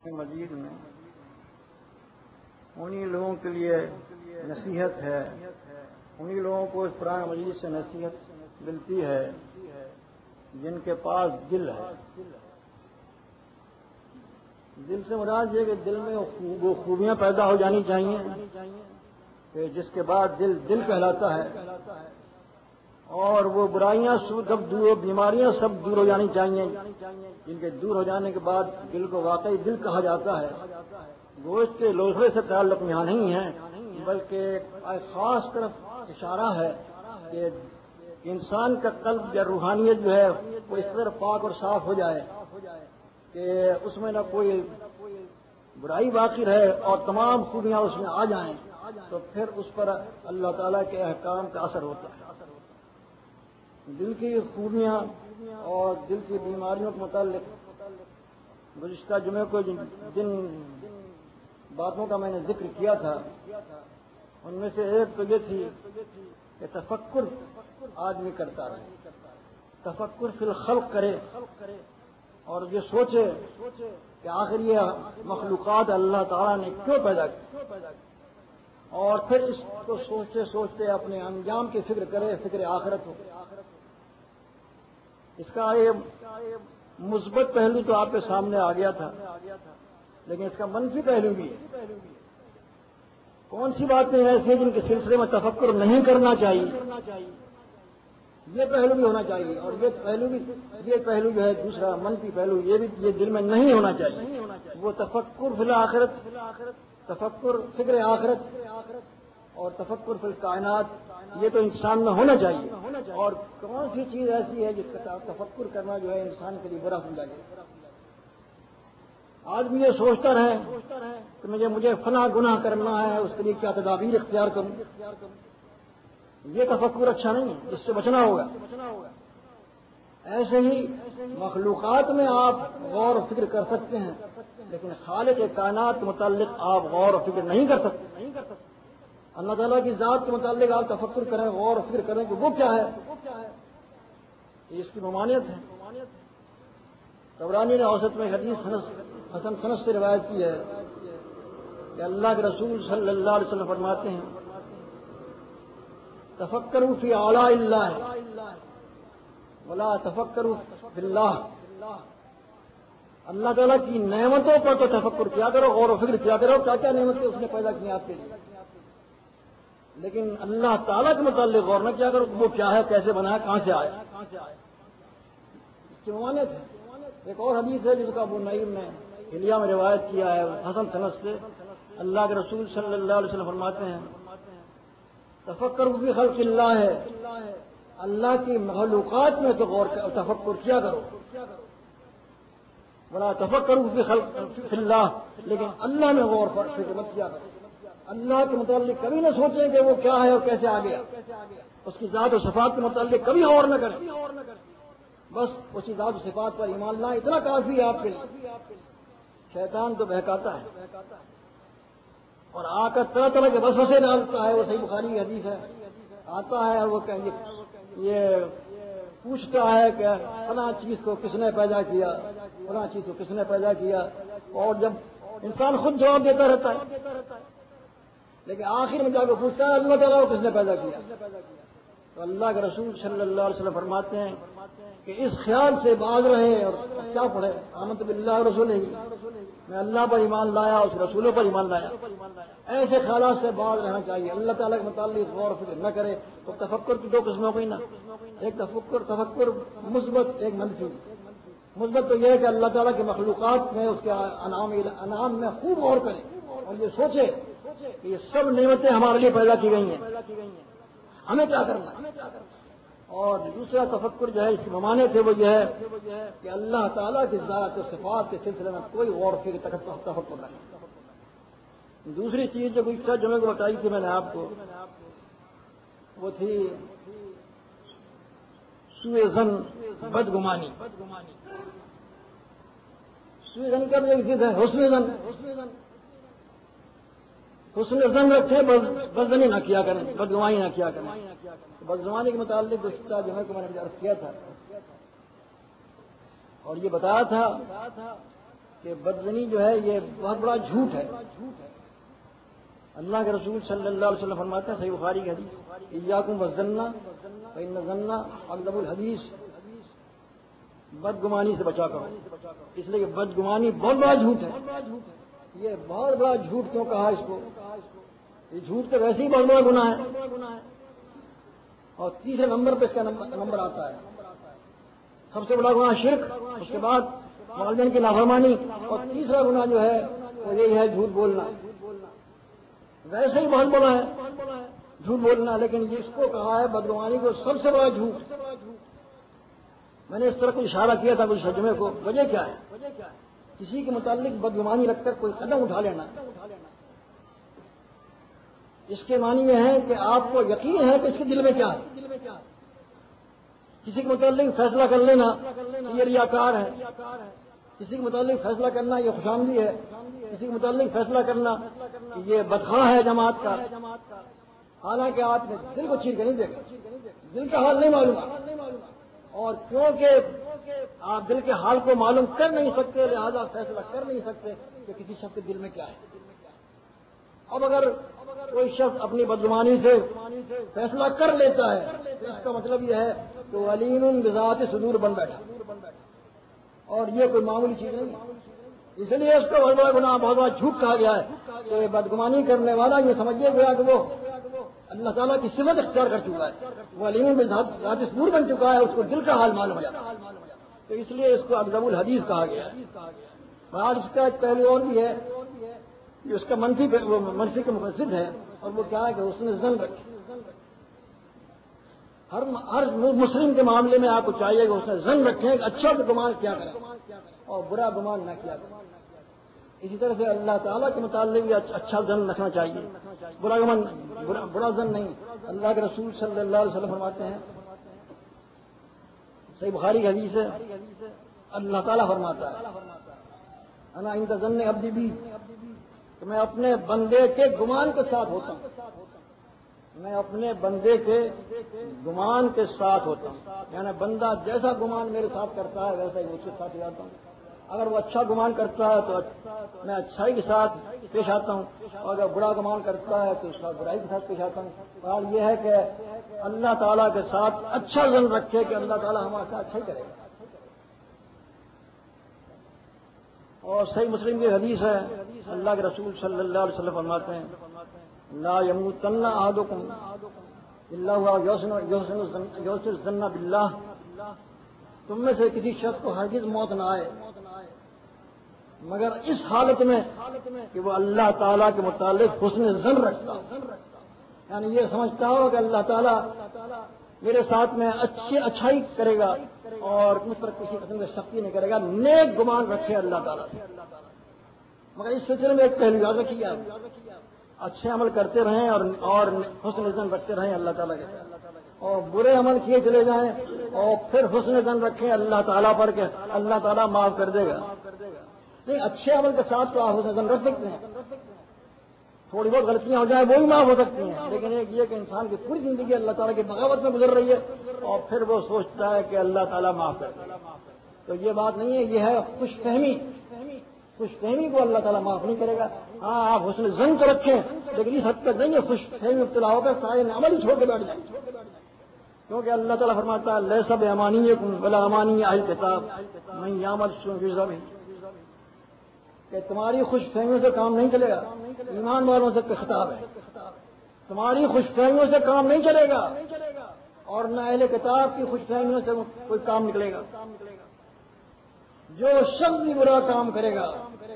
مجید میں انہی لوگوں کے لیے نصیحت ہے، انہی لوگوں کو اس قرآن مجید سے نصیحت ملتی ہے جن کے پاس دل ہے۔ دل سے مراد یہ کہ دل میں وہ خوبیاں پیدا ہو جانی چاہیے کہ جس کے بعد دل کہلاتا ہے، اور وہ برائیاں سب دور، بیماریاں سب دور ہو جانی چاہیے جن کے دور ہو جانے کے بعد دل کو واقعی دل کہا جاتا ہے۔ گوشت کے لوثڑے سے تعلق یہاں نہیں ہے، بلکہ ایک خاص طرف اشارہ ہے کہ انسان کا قلب یا روحانیت جو ہے وہ اس طرح پاک اور صاف ہو جائے کہ اس میں نہ کوئی برائی باقی رہے اور تمام خوبیاں اس میں آ جائیں، تو پھر اس پر اللہ تعالیٰ کے احکام کا اثر ہوتا ہے۔ دل کی خوبیاں اور دل کی بیماریوں کے متعلق گزشتہ جمعے کو جن باتوں کا میں نے ذکر کیا تھا ان میں سے ایک تو یہ تھی کہ تفکر آدمی کرتا رہے، تفکر فی الخلق کرے اور یہ سوچے کہ آخر یہ مخلوقات اللہ تعالیٰ نے کیوں پیدا کی، اور پھر اس کو سوچتے سوچتے اپنے انجام کی فکر کرے، فکر آخرت ہو۔ اس کا یہ مثبت پہلو تو آپ کے سامنے آ گیا تھا، لیکن اس کا منفی پہلو بھی ہے۔ کون سی باتیں ایسی ہیں جن کے سلسلے میں تفکر نہیں کرنا چاہیے، یہ پہلو بھی ہونا چاہیے، اور یہ پہلو جو ہے دوسرا منفی پہلو یہ دل میں نہیں ہونا چاہیے۔ وہ تفکر فی الآخرت، تفکر فکر آخرت اور تفکر فی الکائنات، یہ تو انسان میں ہونا چاہیے۔ اور کون سی چیز ایسی ہے جس کا تفکر کرنا جو ہے انسان کے لیے برا ہو جائے؟ آدمی یہ سوچتا رہے کہ مجھے فلاں گناہ کرنا ہے، اس کے لیے کیا تدابیر اختیار کروں، یہ تفکر اچھا نہیں ہے، اس سے بچنا ہوگا۔ ایسے ہی مخلوقات میں آپ غور و فکر کر سکتے ہیں، لیکن خالق کائنات کے متعلق آپ غور و فکر نہیں کر سکتے۔ اللہ تعالیٰ کی ذات کے متعلق آپ تفکر کریں، غور و فکر کریں کہ وہ کیا ہے، یہ اس کی ممانعت ہے۔ طبرانی نے اوسط میں حدیث حسن سند سے روایت کی ہے کہ اللہ کے رسول صلی اللہ علیہ وسلم فرماتے ہیں تفکروا فی آلاء اللہ ولا تفکروا فی اللہ۔ اللہ تعالیٰ کی نعمتوں پر تو تفکر کیا کرو، غور و فکر کیا کرو، کیا کیا نعمتیں اس نے پیدا کی آپ کے لیے، لیکن اللہ تعالیٰ کے متعلق غور نہ کیا کرو، وہ کیا ہے، کیسے بنا ہے، کہاں سے آیا۔ اس کی ممانعت ہے۔ ایک اور حدیث ہے جس کا ابو نعیم نے حلیہ میں روایت کیا ہے حسن سند سے، اللہ کے رسول صلی اللہ علیہ وسلم فرماتے ہیں تفکروا فی خلق اللہ ہے، اللہ کی مخلوقات میں تو غور تفکر کیا کرو، بڑا تفکروا فی خلق فی اللہ، لیکن اللہ میں غور فکر مت کیا کرو۔ اللہ کے متعلق کبھی نہ سوچیں کہ وہ کیا ہے اور کیسے آ گیا، اس کی ذات و صفات کے متعلق کبھی غور نہ کریں، بس اس کی ذات و صفات پر ایمان لائیں، اتنا کافی ہے آپ کے لیے۔ شیطان تو بہکاتا ہے اور آ کر طرح طرح کے وسوسے ڈالتا ہے، وہ صحیح بخاری کی حدیث ہے، آتا ہے اور وہ یہ پوچھتا ہے کہ فلاں چیز کو کس نے پیدا کیا، فلاں چیز کو کس نے پیدا کیا، اور جب انسان خود جواب دیتا رہتا ہے لیکن آخر میں جا کے پوچھتا ہے اللہ تعالیٰ کو کس نے پیدا کیا، تو اللہ کے رسول صلی اللہ علیہ وسلم فرماتے ہیں کہ اس خیال سے باز رہے اور کیا پڑھے آمنت باللہ رسولہ، میں اللہ پر ایمان لایا، اس رسولوں پر ایمان لایا، ایسے خیالات سے باز رہنا چاہیے۔ اللہ تعالیٰ کے متعلق غور و فکر نہ کرے تو تفکر کی دو قسمیں ہو گئی نا، ایک تفکر مثبت، ایک منفی۔ مثبت تو یہ ہے کہ اللہ تعالیٰ کی مخلوقات میں اس کے انعام میں خوب غور کرے اور یہ سوچے کہ یہ سب نعمتیں ہمارے لیے پیدا کی گئی ہیں، ہمیں کیا کرنا ہے۔ اور دوسرا تفکر جو ہے اس کی ممانعت ہے وہ یہ ہے کہ اللہ تعالیٰ کی ذات و صفات کے سلسلے میں کوئی غور و فکر تفکر نہیں۔ دوسری چیز جو گزشتہ جمعے کو بتائی تھی میں نے آپ کو، وہ تھی سوء ظن، بدگمانی۔ سوء ظن کا بھی ایک چیز ہے حسن ظن، حسن ظن رکھے، بدظنی نہ کیا کریں، بدگمانی نہ کیا کریں۔ بدگمانی کے متعلق گزشتہ جمعے کو میں نے عرض کیا تھا اور یہ بتایا تھا کہ بدزنی جو ہے یہ بہت بڑا جھوٹ ہے. اللہ کے رسول صلی اللہ علیہ وسلم فرماتے ہیں صحیح بخاری کی حدیث ایاکم والظن فإن الظن اکذب الحدیث، بدگمانی سے بچا کرو، اس لیے کہ بدگمانی بہت بڑا جھوٹ ہے. یہ بہت بڑا جھوٹ کیوں کہا اس کو؟ یہ جھوٹ تو ویسے ہی بہت بڑا گناہ ہے. اور تیسرے نمبر پہ اس کا نمبر آتا ہے سب سے بڑا گناہ شرک، اس کے بعد والدین کی نافرمانی، اور تیسرا گناہ جو ہے وہ یہی ہے جھوٹ بولنا. ویسے ہی بہت بڑا ہے جھوٹ بولنا، لیکن جس کو کہا ہے بدگمانی کو سب سے بڑا جھوٹ. میں نے اس طرح کو اشارہ کیا تھا کچھ ترجمے کو. وجہ کیا ہے؟ کسی کے متعلق بدگمانی رکھ کر کوئی قدم اٹھا لینا، اس کے معنی یہ ہے کہ آپ کو یقین ہے کہ اس کے دل میں کیا ہے. کسی کے متعلق فیصلہ کر لینا یہ ریاکار ہے، کسی کے متعلق فیصلہ کرنا یہ خوشامدی ہے، کسی کے متعلق فیصلہ کرنا یہ بدخواہ ہے جماعت کا. حالانکہ آپ نے دل کو چیر کے نہیں دیکھا، دل کا حال نہیں معلوم، اور کیونکہ آپ دل کے حال کو معلوم کر نہیں سکتے لہذا فیصلہ کر نہیں سکتے کہ کسی شخص کے دل میں کیا ہے. اب اگر کوئی شخص اپنی بدگمانی سے فیصلہ کر لیتا ہے تو اس کا مطلب یہ ہے کہ وہ علیم بذات صدور بن بیٹھا، اور یہ کوئی معمولی چیز نہیں ہے. اس لیے اس کو بہت بڑا گناہ، بہت بڑا جھوٹ کہا گیا ہے کہ بدگمانی کرنے والا یہ سمجھے گیا کہ وہ اللہ تعالیٰ کی صفت اختیار کر چکا ہے، وہ علیم بذات صدور بن چکا ہے، اس کو دل کا حال معلوم ہو جاتا ہے. تو اس لیے اس کو اکذب الحدیث کہا گیا ہے. آج اس کا ایک پہلو اور بھی ہے کہ اس کا منفی کے مقصد ہے، اور وہ کیا ہے کہ اس نے ظن رکھے. ہر مسلم کے معاملے میں آپ کو چاہیے کہ اس نے ظن رکھے کہ اچھا گمان کیا کرے اور برا گمان نہ کیا کرے. اسی طرح سے اللہ تعالیٰ کے متعلق بھی اچھا ظن رکھنا چاہیے، برا گمان برا ظن نہیں. اللہ کے رسول صلی اللہ علیہ وسلم فرماتے ہیں صحیح بخاری کی حدیث ہے، اللہ تعالیٰ فرماتا ہے انا عند ظن عبدی بی، کہ میں اپنے بندے کے گمان کے ساتھ ہوتا ہوں. میں اپنے بندے کے گمان کے ساتھ ہوتا ہوں، یعنی بندہ جیسا گمان میرے ساتھ کرتا ہے ویسا ہی اس کے ساتھ جاتا ہوں. اگر وہ اچھا گمان کرتا ہے تو میں اچھائی کے ساتھ پیش آتا ہوں، اور اگر برا گمان کرتا ہے تو اس کا برائی کے ساتھ پیش آتا ہوں. اور یہ ہے کہ اللہ تعالیٰ کے ساتھ اچھا ظن رکھے کہ اللہ تعالیٰ ہمارے ساتھ اچھا ہی کرے گا. اور صحیح مسلم کی حدیث ہے، اللہ کے رسول صلی اللہ علیہ وسلم فرماتے ہیں لا یموتن احدکم الا هو یحسن الظن باللہ، تم میں سے کسی شخص کو ہرگز موت نہ آئے مگر اس حالت میں کہ وہ اللہ تعالیٰ کے متعلق حسن ظن رکھتا ہو، یعنی یہ سمجھتا ہو کہ اللہ تعالیٰ میرے ساتھ میں اچھائی کرے گا اور مجھ پر کسی قسم کی سختی نہیں کرے گا. نیک گمان رکھے اللہ تعالیٰ سے. مگر اس سلسلے میں ایک پہلو یاد رکھیے، اچھے عمل کرتے رہیں اور حسن ظن رکھتے رہیں اللہ تعالیٰ کے ساتھ، اور برے عمل کیے چلے جائیں اور پھر حسن ظن رکھیں اللہ تعالیٰ پر کہ اللہ تعالیٰ معاف کر دے گا. نہیں، اچھے عمل کے ساتھ تو آپ حسن ظن رکھ سکتے ہیں، تھوڑی بہت غلطیاں ہو جائیں وہ بھی معاف ہو سکتی ہیں، لیکن ایک یہ کہ انسان کی پوری زندگی اللہ تعالیٰ کی بغاوت میں گزر رہی ہے اور پھر وہ سوچتا ہے کہ اللہ تعالیٰ معاف کر دے گا. تو یہ بات نہیں ہے، یہ ہے خوش فہمی کو اللہ تعالیٰ معاف نہیں کرے گا. ہاں آپ حسن ظن تو رکھیں لیکن اس حد تک نہیں ہے خوش فہمی ابتلا ہو کر سارے عمل ہی چھوڑ کے بیٹھ جائیں، کیونکہ اللہ تعالیٰ فرماتا ہے لیس بامانیکم ولا امانی اہل کتاب من یعمل سوءا یجزہ بہ، کہ تمہاری خوش فہمیوں سے کام نہیں چلے گا. ایمان والوں سے خطاب ہے، تمہاری خوش فہمیوں سے کام نہیں چلے گا اور نہ اہل کتاب کی خوش فہمیوں سے کوئی کام نکلے گا. جو شخص بھی برا کام کرے گا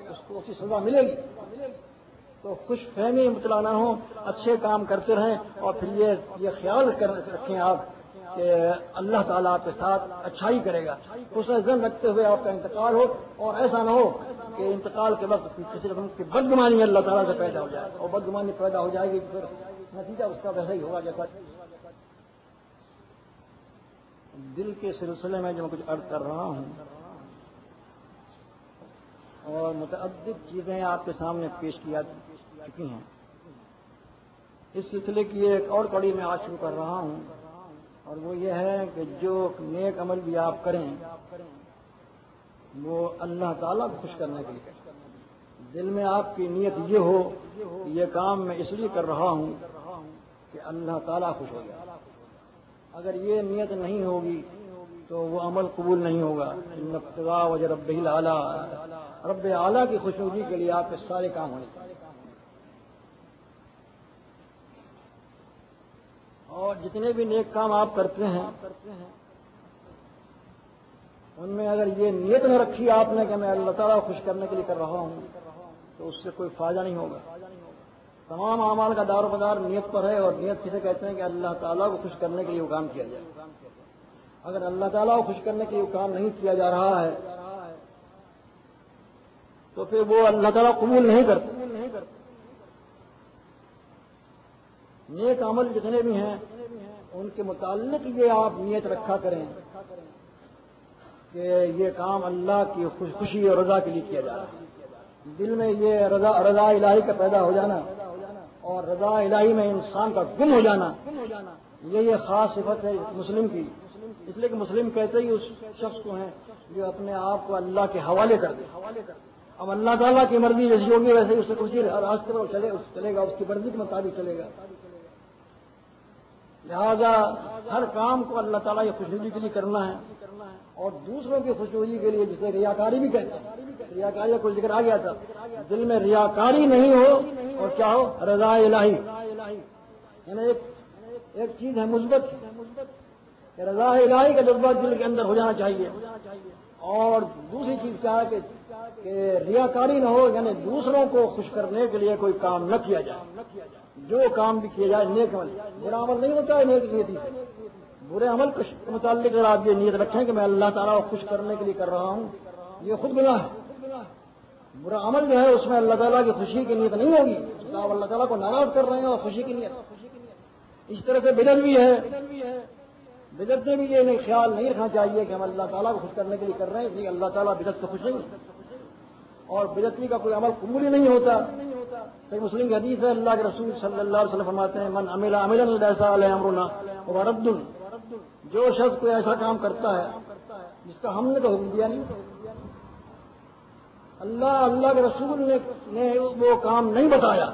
اس کو اس کی سزا ملے گی. تو خوش فہمی مبتلا نہ ہو، اچھے کام کرتے رہیں، اور پھر یہ خیال رکھیں آپ کہ اللہ تعالیٰ آپ کے ساتھ اچھائی کرے گا. حسن ظن رکھتے ہوئے آپ کا انتقال ہو، اور ایسا نہ ہو کہ انتقال کے وقت کسی قسم کی بدگمانی اللہ تعالیٰ سے پیدا ہو جائے، اور بدگمانی پیدا ہو جائے گی پھر نتیجہ اس کا ویسا ہی ہوگا جیسا. دل کے سلسلے میں جو میں کچھ عرض کر رہا ہوں اور متعدد چیزیں آپ کے سامنے پیش کیا چکی ہیں، اس سلسلے کی ایک اور کڑی میں آج شروع کر رہا ہوں، اور وہ یہ ہے کہ جو نیک عمل بھی آپ کریں وہ اللہ تعالیٰ کو خوش کرنے کے لیے. دل میں آپ کی نیت یہ ہو کہ یہ کام میں اس لیے کر رہا ہوں کہ اللہ تعالیٰ خوش ہو جائے. اگر یہ نیت نہیں ہوگی تو وہ عمل قبول نہیں ہوگا. ان ابتغاء وجہ رب الاعلیٰ، رب اعلیٰ کی خوشنودی کے لیے آپ کے سارے کام ہونے چاہیے. اور جتنے بھی نیک کام آپ کرتے ہیں ان میں اگر یہ نیت نہ رکھی آپ نے کہ میں اللہ تعالیٰ کو خوش کرنے کے لیے کر رہا ہوں تو اس سے کوئی فائدہ نہیں ہوگا. تمام اعمال کا دار و مدار نیت پر ہے، اور نیت کسے کہتے ہیں کہ اللہ تعالیٰ کو خوش کرنے کے لیے وہ کام کیا جائے. اگر اللہ تعالیٰ کو خوش کرنے کے لیے وہ کام نہیں کیا جا رہا ہے تو پھر وہ اللہ تعالیٰ قبول نہیں کرتے. نیک عمل جتنے بھی ہیں ان کے متعلق یہ آپ نیت رکھا کریں کہ یہ کام اللہ کی خوشی اور رضا کے لیے کیا جا رہا ہے. دل میں یہ رضا الہی کا پیدا ہو جانا اور رضا الہی میں انسان کا گم ہو جانا، یہ خاص صفت ہے مسلم کی. اس لیے کہ مسلم کہتے ہی اس شخص کو ہیں جو اپنے آپ کو اللہ کے حوالے کر دے. اب اللہ تعالیٰ کی مرضی جیسی ہوگی ویسے ہی اسے خوشی راستے پر چلے گا، اس کی مرضی کے مطابق چلے گا. لہذا ہر کام کو اللہ تعالیٰ کی خوشنودی کے لیے کرنا ہے، اور دوسروں کی خوشنودی کے لیے جسے ریاکاری بھی کہتے ہیں. ریاکاری کا کوئی ذکر آ گیا تھا. دل میں ریاکاری نہیں ہو اور کیا ہو، رضا الہی. یعنی ایک چیز ہے مثبت کہ رضا الہی کا جذبہ دل کے اندر ہو جانا چاہیے، اور دوسری چیز کیا ہے کہ ریاکاری نہ ہو، یعنی دوسروں کو خوش کرنے کے لیے کوئی کام نہ کیا جائے. جو کام بھی کیا جائے نیک عمل، برا عمل نہیں ہوتا ہے نیک نیتی سے. برے عمل کے متعلق اگر آپ یہ نیت رکھیں کہ میں اللہ تعالیٰ کو خوش کرنے کے لیے کر رہا ہوں، یہ خود گناہ ہے. برا عمل جو ہے اس میں اللہ تعالیٰ کی خوشی کی نیت نہیں ہوگی، آپ اللہ تعالیٰ کو ناراض کر رہے ہیں اور خوشی کی نیت. اس طرح سے بدعت بھی ہے. بدعت میں بھی یہ خیال نہیں رکھنا چاہیے کہ ہم اللہ تعالیٰ کو خوش کرنے کے لیے کر رہے ہیں، اس لیے اللہ تعالیٰ بدعت سے خوش نہیں. اور بدعتی کا کوئی عمل قبول ہی نہیں ہوتا. صحیح مسلم کی حدیث ہے، اللہ کے رسول صلی اللہ علیہ وسلم فرماتے ہیں من عمل عملا لیس علیہ امرنا فہو رد. جو شخص کوئی ایسا کام کرتا ہے جس کا ہم نے تو حکم دیا نہیں، اللہ کے رسول نے وہ کام نہیں بتایا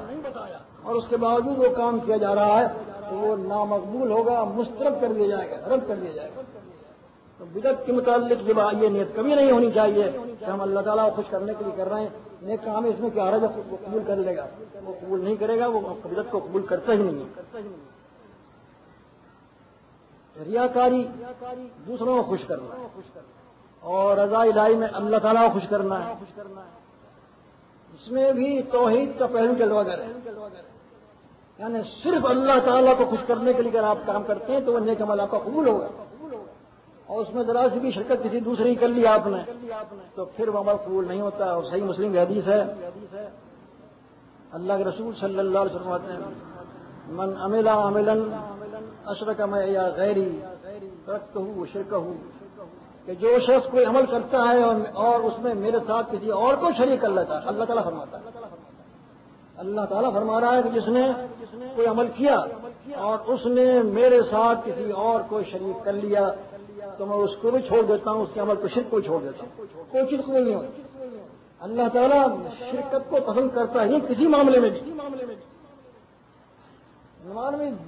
اور اس کے باوجود وہ کام کیا جا رہا ہے تو وہ نامقبول ہوگا، مسترد کر دیا جائے گا، رد کر دیا جائے گا. تو بدعت کے متعلق یہ نیت کبھی نہیں ہونی چاہیے کہ ہم اللہ تعالیٰ کو خوش کرنے کے لیے کر رہے ہیں. نیک کام ہے، اس میں کیا حرج ہے، وہ قبول کر لے گا. وہ قبول نہیں کرے گا، وہ بدعت کو قبول کرتا ہی نہیں. ریاکاری دوسروں کو خوش کرنا اور رضا الہی میں اللہ تعالیٰ کو خوش کرنا ہے. اس میں بھی توحید کا پہلو جلوہ گر ہے. یعنی صرف اللہ تعالیٰ کو خوش کرنے کے لیے اگر آپ کام کرتے ہیں تو وہ نیک عمل آپ کا قبول ہوگا، اور اس میں ذرا سی بھی شرکت کسی دوسری کر لی آپ نے تو پھر وہ عمل قبول نہیں ہوتا. اور صحیح مسلم کی حدیث ہے، اللہ کے رسول صلی اللہ علیہ وسلم فرماتے ہیں من عمل عملا اشرک معی غیری ترکتہ وشرکہ، کہ جو شخص کوئی عمل کرتا ہے اور اس میں میرے ساتھ کسی اور کو شریک کر لیتا ہے. اللہ تعالیٰ فرماتا ہے، اللہ تعالیٰ فرما رہا ہے کہ جس نے کوئی عمل کیا اور اس نے میرے ساتھ کسی اور کو شریک کر لیا تو میں اس کو بھی چھوڑ دیتا ہوں، اس کے عمل کو شرک کو چھوڑ دیتا ہوں. کوئی چیز قبول نہیں ہوتی. اللہ تعالیٰ شرکت کو پسند کرتا ہی کسی معاملے میں بھی.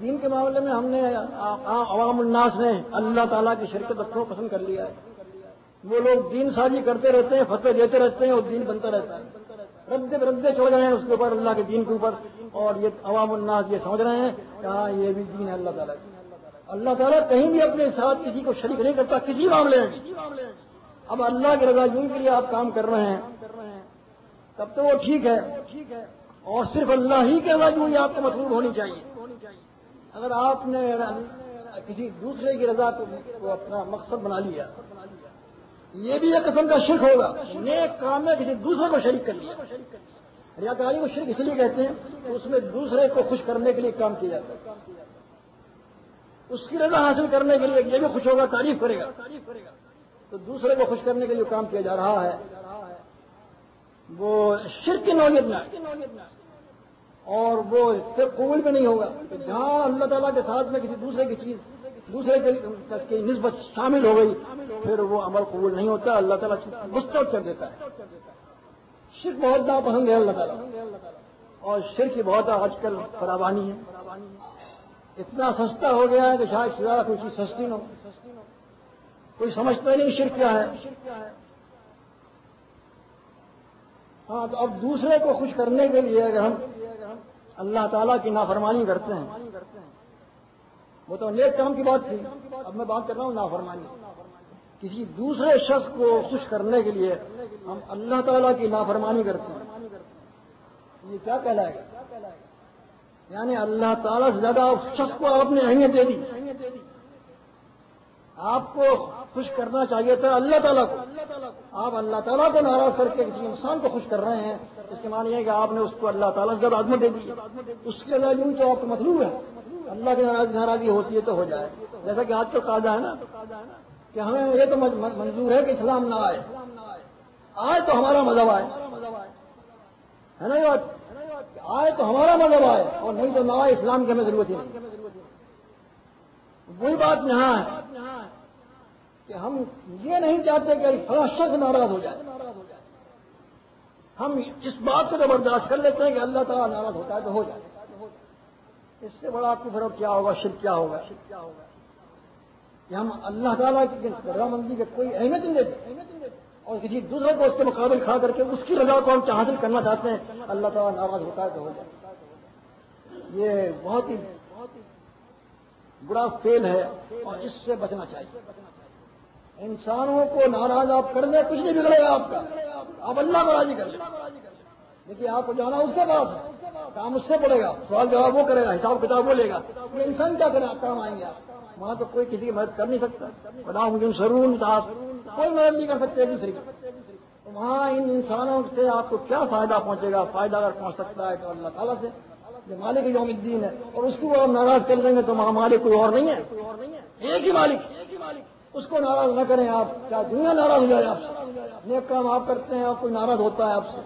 دین کے معاملے میں ہم نے عوام الناس نے اللہ تعالیٰ کی شرکت کو پسند کر لیا ہے. وہ لوگ دین سازی کرتے رہتے ہیں، فتوے دیتے رہتے ہیں اور دین بنتا رہتا ہے. ردے چڑھ رہے ہیں اس کے اوپر، اللہ کے دین کے اوپر، اور یہ عوام الناس یہ سمجھ رہے ہیں کہ ہاں یہ بھی دین ہے اللہ تعالیٰ کی. اللہ تعالیٰ کہیں بھی اپنے ساتھ کسی کو شریک نہیں کرتا کسی معاملے میں. اب اللہ کی رضا جوئی کے لیے آپ کام کر رہے ہیں تب تو وہ ٹھیک ہے، اور صرف اللہ ہی کی رضا جوئی آپ کو مطلوب ہونی چاہیے. اگر آپ نے کسی دوسرے کی رضا کو اپنا مقصد بنا لیا یہ بھی ایک قسم کا شرک ہوگا. نیک کام میں کسی دوسرے کو شریک کر لیا. ریاکاری کو شرک اس لیے کہتے ہیں کہ اس میں دوسرے کو خوش کرنے کے لیے کام کیا جاتا ہے. اس کی رضا حاصل کرنے کے لیے یہ بھی خوش ہوگا، تعریف کرے گا، تو دوسرے کو خوش کرنے کے لیے کام کیا جا رہا ہے وہ شرک کی نوعیت میں، اور وہ پھر قبول بھی نہیں ہوگا. جہاں اللہ تعالیٰ کے ساتھ میں کسی دوسرے کی چیز دوسرے کی نسبت شامل ہو گئی، پھر وہ عمل قبول نہیں ہوتا، اللہ تعالیٰ مسترد کر دیتا ہے۔ شرک بہت ناپسند ہے اللہ تعالیٰ، اور شرک کی بہت آج کل فراوانی ہے، اتنا سستا ہو گیا ہے کہ شاید زیادہ کوئی چیز سستی نہ ہو، کوئی سمجھتا ہی نہیں شرک کیا ہے۔ ہاں تو اب دوسرے کو خوش کرنے کے لیے اگر ہم اللہ تعالیٰ کی نافرمانی کرتے ہیں، وہ تو نیک کام کی بات تھی، اب میں بات کر رہا ہوں نافرمانی، کسی دوسرے شخص کو خوش کرنے کے لیے ہم اللہ تعالیٰ کی نافرمانی کرتے ہیں، یہ کیا کہلائے گا؟ یعنی اللہ تعالیٰ سے زیادہ اس شخص کو آپ نے اہمیت دے دی۔ آپ کو خوش کرنا چاہیے تھا اللہ تعالیٰ کو، آپ اللہ تعالیٰ کو ناراض کر کے کسی انسان کو خوش کر رہے ہیں، اس کے معنی یہ کہ آپ نے اس کو اللہ تعالیٰ سے زیادہ عظمت دے دی، اس کے ذریعے تو آپ کو مطلوب ہے، اللہ کی ناراضگی ہوتی ہے تو ہو جائے، جیسا کہ آج تو قاعدہ ہے نا کہ ہمیں یہ تو منظور ہے کہ اسلام نہ آئے، آئے تو ہمارا مذہب آئے، ہے نا یہ بات، آئے تو ہمارا مذہب آئے اور نہیں تو نہ آئے، اسلام کی ہمیں ضرورت ہی نہیں۔ وہی بات یہاں ہے کہ ہم یہ نہیں چاہتے کہ فلاں شخص ناراض ہو جائے، ہم اس بات کو تو برداشت کر لیتے ہیں کہ اللہ تعالیٰ ناراض ہوتا ہے تو ہو جائے، اس سے بڑا کفر کیا ہوگا، شرک کیا ہوگا کہ ہم اللہ تعالیٰ کی رضامندی کے کوئی اہمیت نہیں دیتے اور کسی دوسرے کو اس کے مقابل کھڑا کر کے اس کی رضا کو ہم حاصل کرنا چاہتے ہیں، اللہ تعالیٰ ناراض ہوتا ہے تو ہو جائے۔ یہ بہت ہی بڑا فیل ہے اور اس سے بچنا چاہیے۔ انسانوں کو ناراض آپ کر دیں، کچھ نہیں بگڑے گا آپ کا، آپ اللہ کو راضی کر لیں، دیکھیے آپ کو جانا اس کے پاس ہے، کام اس سے پڑے گا، سوال جواب وہ کرے گا، حساب کتاب وہ لے گا، یہ انسان کیا کرے، کام آئیں گے آپ، وہاں تو کوئی کسی کی مدد کر نہیں سکتا، بنا مجھے سرون صاحب کوئی مدد نہیں کر سکتے ایک دوسرے کی، وہاں ان انسانوں سے آپ کو کیا فائدہ پہنچے گا؟ فائدہ اگر پہنچ سکتا ہے تو اللہ تعالیٰ سے، جو مالک یوم الدین ہے، اور اس کو آپ ناراض کر دیں گے تو وہاں مالک کوئی اور نہیں ہے، ایک ہی مالک، اس کو ناراض نہ کریں آپ، کیا دنیا ناراض ہو جائے آپ سے، نیک کام آپ کرتے ہیں، آپ کوئی ناراض ہوتا ہے آپ سے،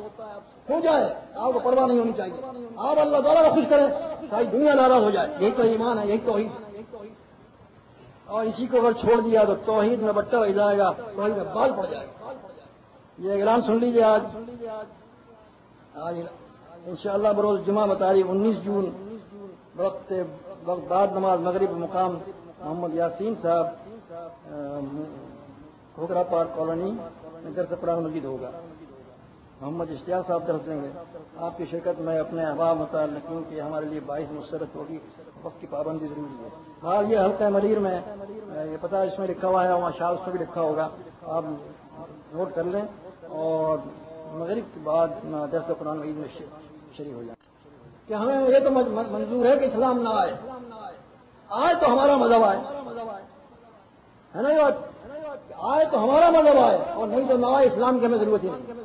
ہو جائے، آپ کو پرواہ نہیں ہونی چاہیے، آپ اللہ تعالیٰ کو خوش کریں، ساری دنیا ناراض ہو جائے، یہی تو ایمان ہے، یہی توحید، اور اسی کو اگر چھوڑ دیا تو توحید میں بٹا ہو جائے گا، توحید میں بال پڑ جائے گا۔ یہ اعلان سن لیجیے، آج انشاءاللہ بروز جمعہ بتاریخ 19 جون وقت بعد نماز مغرب مقام محمد یاسین صاحب کھوکھرا پارک کالونی میں سے قرآن مجید ہوگا، محمد اشتیاق صاحب درس دیں گے۔ آپ کی شرکت میں اپنے احباب متعلقین کی ہمارے لیے باعث مسرت ہوگی، وقت کی پابندی ضروری ہے۔ ہاں یہ حلقہ ملیر میں یہ پتہ اس میں لکھا ہوا ہے، وہاں شاہ اس میں بھی لکھا ہوگا، آپ نوٹ کر لیں، اور مغرب کے بعد درس قرآن مجید میں شریک ہو جائیں کہ ہمیں یہ تو منظور ہے کہ اسلام نہ آئے، آئے تو ہمارا مذہب آئے، ہے نا یہ بات، آئے تو ہمارا مذہب آئے اور نہیں تو نہ آئے، اسلام کی ہمیں ضرورت ہی نہیں۔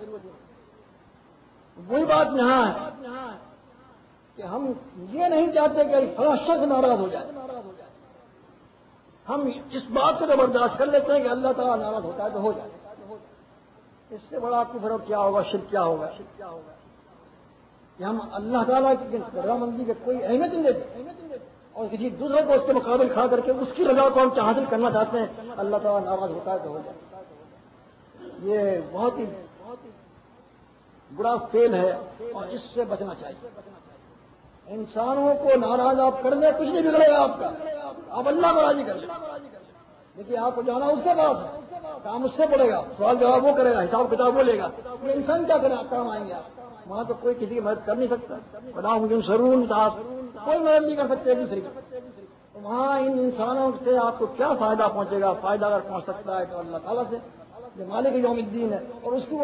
وہی بات یہاں ہے کہ ہم یہ نہیں چاہتے کہ فلاں شخص ناراض ہو جائے، ہم اس بات کو تو برداشت کر لیتے ہیں کہ اللہ تعالیٰ ناراض ہوتا ہے تو ہو جائے، اس سے بڑا کفر کیا ہوگا، شرک کیا ہوگا کہ ہم اللہ تعالیٰ کی رضامندی کے کوئی اہمیت نہیں دیتے اور کسی دوسرے کو اس کے مقابل کھڑا کر کے اس کی رضا کو ہم حاصل کرنا چاہتے ہیں، اللہ تعالیٰ ناراض ہوتا ہے تو ہو جائے۔ یہ بہت ہی بڑا فیل ہے اور اس سے بچنا چاہیے۔ انسانوں کو ناراض آپ کر دیں، کچھ نہیں بگڑے گا آپ کا، آپ اللہ کو راضی کر لیں، دیکھیے آپ کو جانا اس کے پاس ہے، کام اس سے پڑے گا، سوال جواب وہ کرے گا، حساب کتاب وہ لے گا، یہ انسان کیا کرے، کام آئیں گے آپ، وہاں تو کوئی کسی کی مدد کر نہیں سکتا، بنا مجھے سرون صاحب کوئی مدد نہیں کر سکتے ایک دوسرے کی، وہاں ان انسانوں سے آپ کو کیا فائدہ پہنچے گا؟ فائدہ اگر پہنچ سکتا ہے تو اللہ تعالیٰ سے، جو مالک یوم الدین ہے، اور اس کو